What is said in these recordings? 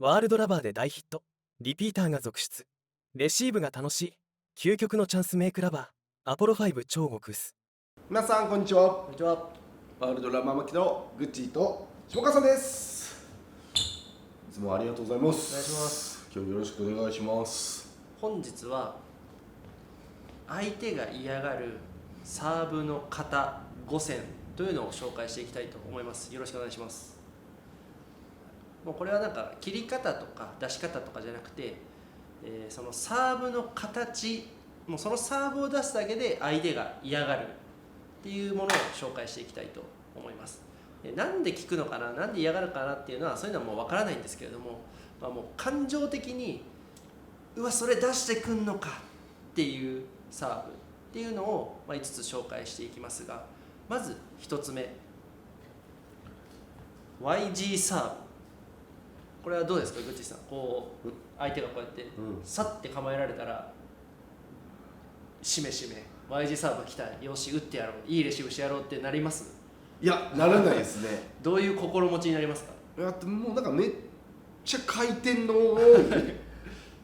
ワールドラバーで大ヒット、リピーターが続出、レシーブが楽しい、究極のチャンスメイクラバー、アポロ5超極薄。皆さんこんにちは。こんにちは。ワールドラマ巻きのグッチーと下川さんです。いつもありがとうございます。お願いします。今日よろしくお願いします。本日は相手が嫌がるサーブの型5選というのを紹介していきたいと思います。よろしくお願いします。もうこれはなんか切り方とか出し方とかじゃなくて、そのサーブの形、もうそのサーブを出すだけで相手が嫌がるっていうものを紹介していきたいと思います。なんで効くのかな、なんで嫌がるかなっていうのはそういうのはもうわからないんですけれども、もう感情的にうわそれ出してくんのかっていうサーブっていうのを5つ紹介していきますが、まず1つ目 YG サーブ。これはどうですかグッチさん。こう相手がこうやってさって構えられたらしめしめ YG サーブ来た、よし打ってやろう、いいレシーブしてやろうってなります？いや、ならないですね。どういう心持ちになりますか？もうなんかめっちゃ回転の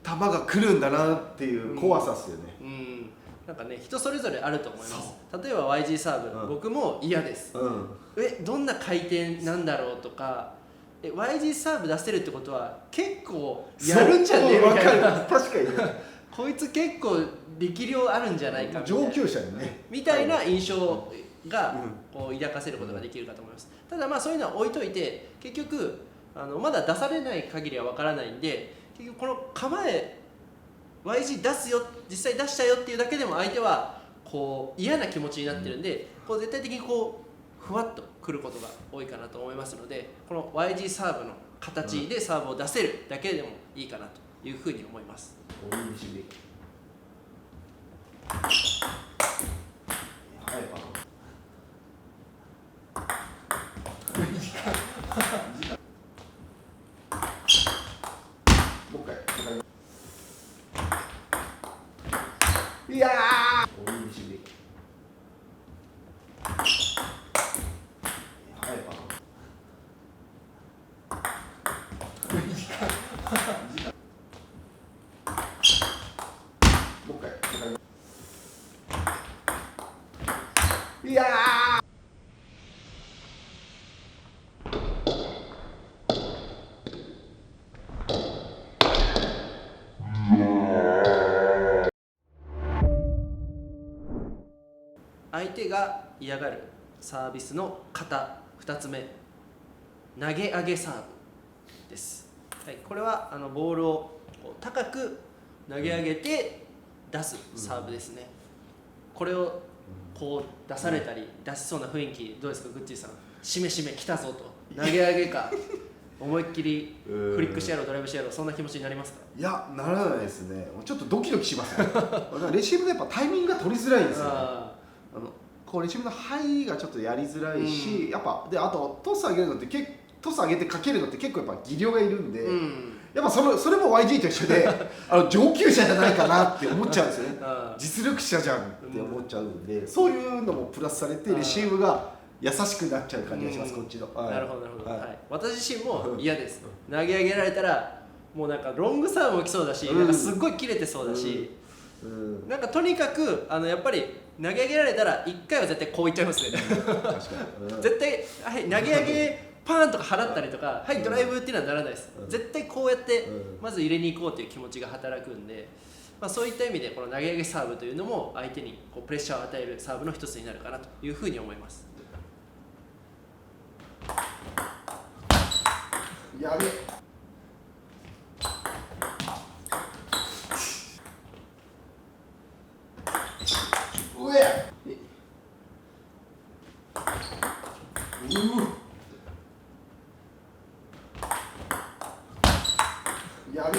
球が来るんだなっていう怖さですよね。なんかね、人それぞれあると思います。例えば YG サーブ、僕も嫌です、どんな回転なんだろうとか、YG サーブ出せるってことは結構やるんじゃねえみたいな。確かにねこいつ結構力量あるんじゃないかみたいな上級者にねみたいな印象がこう抱かせることができるかと思います。ただそういうのは置いといて、結局まだ出されない限りはわからないんで、結局この構え YG 出すよ、実際出したよっていうだけでも相手はこう嫌な気持ちになってるんで、こう絶対的にこうふわっとくることが多いかなと思いますので、この YG サーブの形でサーブを出せるだけでもいいかなというふうに思います。いやいや相手が嫌がるサービスの型2つ目、投げ上げサーブです。これはボールを高く投げ上げて出すサーブですね。これをこう出されたり出しそうな雰囲気どうですかグッチーさん。しめしめ来たぞと、投げ上げか思いっきりフリックしてやろう、ドライブしてやろう、そんな気持ちになりますか？いや、ならないですね。ちょっとドキドキしますねレシーブでやっぱタイミングが取りづらいんですよね。こうレシーブの入りがちょっとやりづらいし、やっぱであとトス上げるのってトス上げてかけるのって結構やっぱ技量がいるんで、やっぱそれも YG と一緒で上級者じゃないかなって思っちゃうんですよね実力者じゃんって思っちゃうんで、そういうのもプラスされてレシーブが優しくなっちゃう感じがします、こっちの。なるほどなるほど、私自身も嫌です投げ上げられたらもうなんかロングサーブも来そうだし、なんかすっごい切れてそうだし、なんかとにかくやっぱり投げ上げられたら1回は絶対こういっちゃいますね絶対、投げ上げパーンとか払ったりとか、ドライブっていうのはならないです。絶対こうやってまず入れに行こうという気持ちが働くんで、そういった意味でこの投げ上げサーブというのも相手にこうプレッシャーを与えるサーブの一つになるかなというふうに思います。やべやべ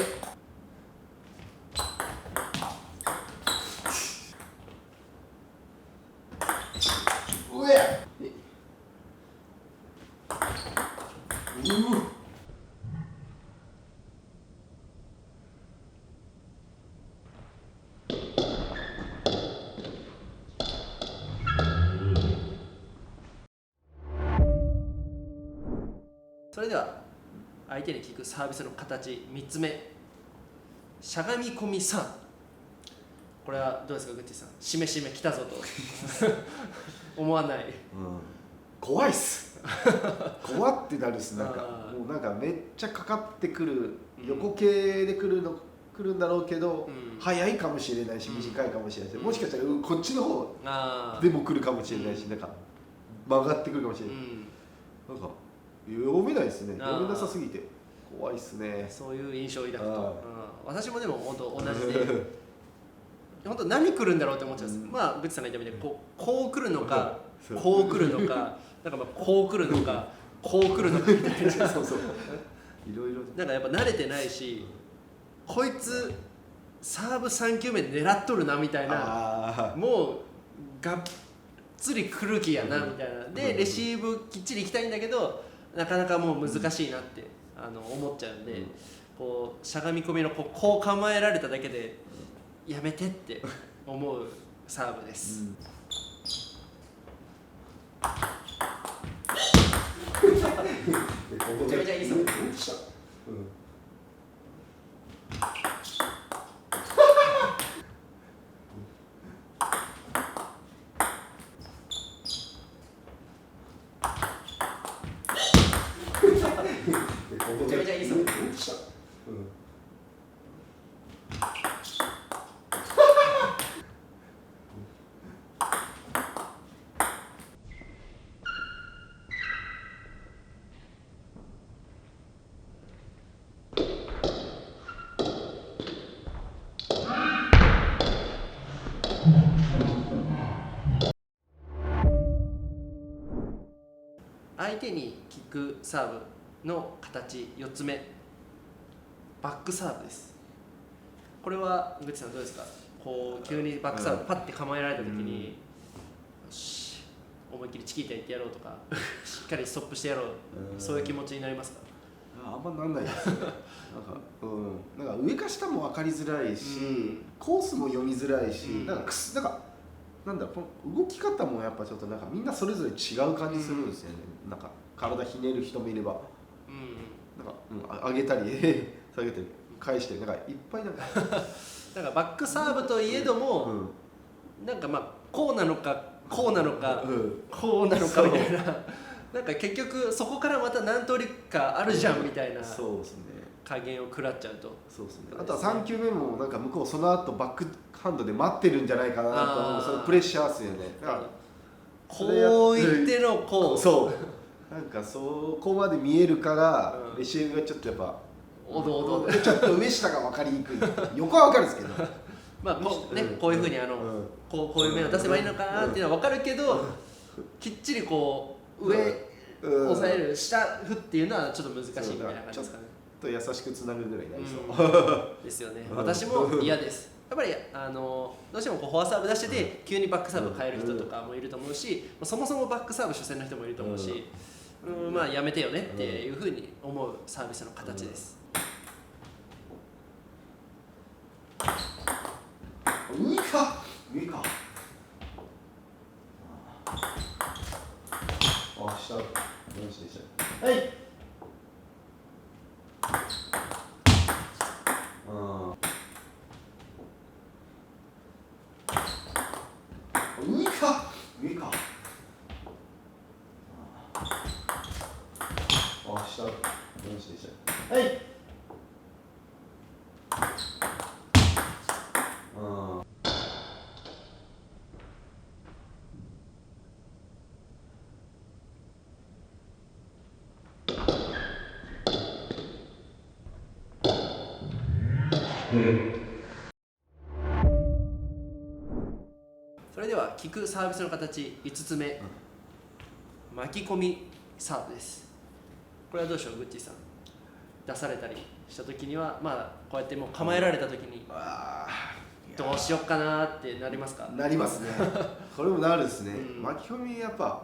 それでは相手に効くサービスの形3つ目、しゃがみ込みサーブ。これはどうですかグッチさん、しめしめ来たぞと思わない？怖いっす怖ってなるっす。なんかあーもうなんかめっちゃかかってくる、横系で来るんだろうけど、うん早いかもしれないしうん短いかもしれないし、もしかしたらこっちの方あでも来るかもしれないし、なんか曲がってくるかもしれない、なんか読めないですね。あー読めなさすぎて怖いっすね。そういう印象を抱くと、はい私もでも本当同じで本当何来るんだろうって思っちゃうんです、まあグッチさんが言ったみたいにこう来るのかそうこう来るのかなんかまあこう来るのかこう来るのかみたいなそうそういろいろなんかやっぱ慣れてないし、こいつサーブ3球目狙っとるなみたいな、あもうがっつり来る気やなみたいなでレシーブきっちり行きたいんだけどなかなかもう難しいなって思っちゃうんで、こうしゃがみ込みのこう構えられただけでやめてって思うサーブです、めちゃめちゃいいサーブめちゃめちゃいいサーブ相手に効くサーブの形4つ目、バックサーブです。これはグッチさんどうですか？こう急にバックサーブパッて構えられた時に、よし思いっきりチキータいってやろうとかしっかりストップしてやろう、そういう気持ちになりますか？あんまなんないですねなんか上か下も分かりづらいし、コースも読みづらいし、なんだろう、この動き方もやっぱちょっとなんかみんなそれぞれ違う感じするんですよね、なんか体ひねる人もいれば、なんか、上げたり下げて返してなんかいっぱいなんかなんかバックサーブといえども、なんかまあこうなのかこうなのか、こうなのかみたいななんか結局そこからまた何通りかあるじゃんみたいなそうですね。加減を食らっちゃうと。そうですね。あとは3球目もなんか向こうその後バックハンドで待ってるんじゃないかなと思う、そのプレッシャーですよね。だからこう言ってのこうそうなんかそこまで見えるからレシーブがちょっとやっぱおどおどちょっと上下が分かりにくい横は分かるんですけどまあこうね、こういうふうにこういう面を出せばいいのかなっていうのは分かるけど、きっちりこう上押さえる下振っていうのはちょっと難しいみたいな感じですかね。と優しくつなぐぐらいになりそうですよね。私も嫌です。やっぱりどうしてもこうフォアサーブ出してて急にバックサーブ変える人とかもいると思うし、そもそもバックサーブ初戦の人もいると思うし、まあやめてよねっていうふうに思うサービスの形です。上か上かあ下よしでしたはい。上か上かあ下よしでしたはいそれでは効くサービスの形5つ目、巻き込みサーブです。これはどうでしょうグッチーさん、出されたりした時にはまあこうやってもう構えられた時にどうしよっかなってなりますか？なりますねこれもなるですね、巻き込みやっぱ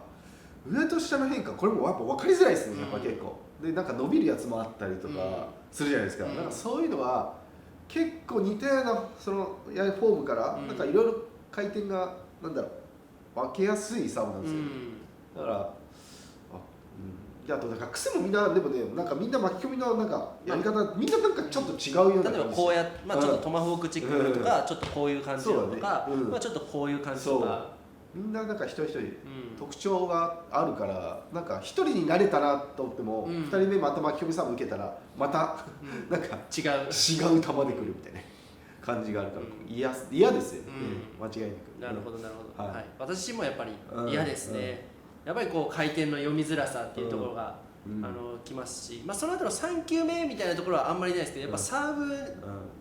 上と下の変化これもやっぱ分かりづらいですね、やっぱ結構でなんか伸びるやつもあったりとかするじゃないですか、なんかそういうのは結構似たようなそのフォームからなんかいろいろ回転がなんだろう分けやすいサーブなんですよ、だからであとなんか癖もみんなでもねなんかみんな巻き込みのなんかやり方、みんななんかちょっと違うような感じ例えばこうやって、まあ、ちょっとトマホークチックとか、ちょっとこういう感じなのとか、そうだねまあ、ちょっとこういう感じとか、みんななんか一人一人うん特徴があるからなんか一人になれたなと思っても、うん二人目また巻き込みサーブ受けたらまたうんなんか違う。違う球で来るみたいな感じがあるから、嫌ですよね、間違いなく。なるほどなるほど、はいはい、私自身もやっぱり嫌ですね、やっぱりこう回転の読みづらさっていうところが、きますし、まあ、その後の3球目みたいなところはあんまりないですけど、やっぱサーブ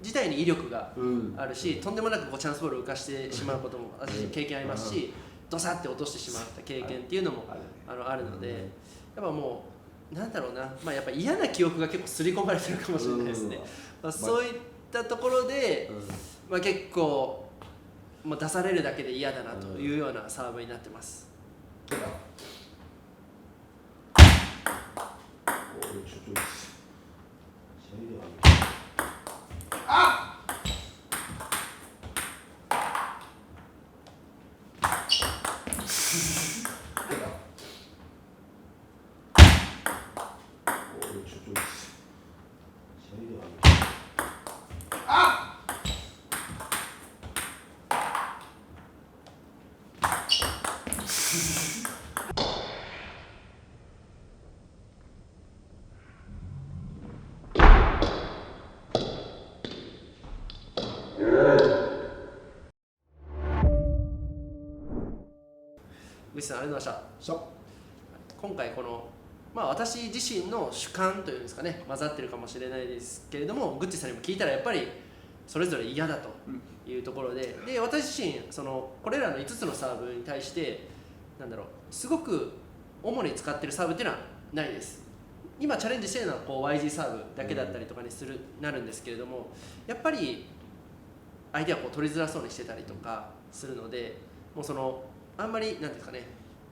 自体に威力があるし、とんでもなくこうチャンスボールを浮かしてしまうことも私経験ありますし、ドサッて落としてしまった経験っていうのもあるので、やっぱもうなんだろうな、まあ、やっぱ嫌な記憶が結構刷り込まれてるかもしれないですね、まあ、そういったところで、まあ、結構もう出されるだけで嫌だなというようなサーブになってます。グッチさんありがとうございました。今回この、まあ、私自身の主観というんですかね、混ざってるかもしれないですけれども、グッチさんにも聞いたらやっぱりそれぞれ嫌だというところで、私自身これらの5つのサーブに対してなんだろう、すごく主に使ってるサーブっていうのはないです。今チャレンジしてるのはこう YG サーブだけだったりとかになるんですけれども、やっぱり相手はこう取りづらそうにしてたりとかするので、もうあんまりなんですかね、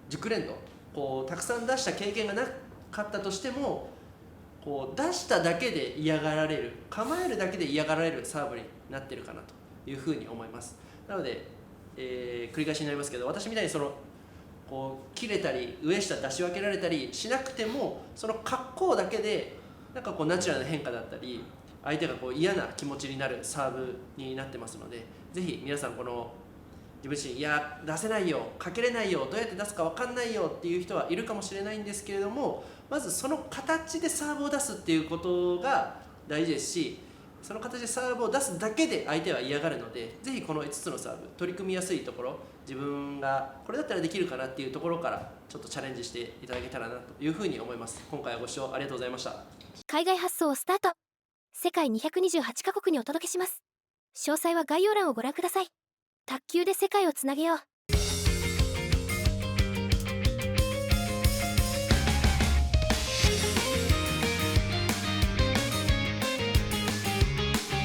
熟練度こうたくさん出した経験がなかったとしても、こう出しただけで嫌がられる、構えるだけで嫌がられるサーブになってるかなというふうに思います。なので、繰り返しになりますけど、私みたいにこう切れたり上下出し分けられたりしなくても、その格好だけでなんかこうナチュラルな変化だったり、相手がこう嫌な気持ちになるサーブになってますので、ぜひ皆さん自分自身、いや出せないよ、かけれないよ、どうやって出すか分かんないよっていう人はいるかもしれないんですけれども、まずその形でサーブを出すっていうことが大事ですし、その形でサーブを出すだけで相手は嫌がるので、ぜひこの5つのサーブ、取り組みやすいところ、自分がこれだったらできるかなっていうところからちょっとチャレンジしていただけたらなというふうに思います。今回はご視聴ありがとうございました。海外発送をスタート。世界228カ国にお届けします。詳細は概要欄をご覧ください。卓球で世界をつなげよう。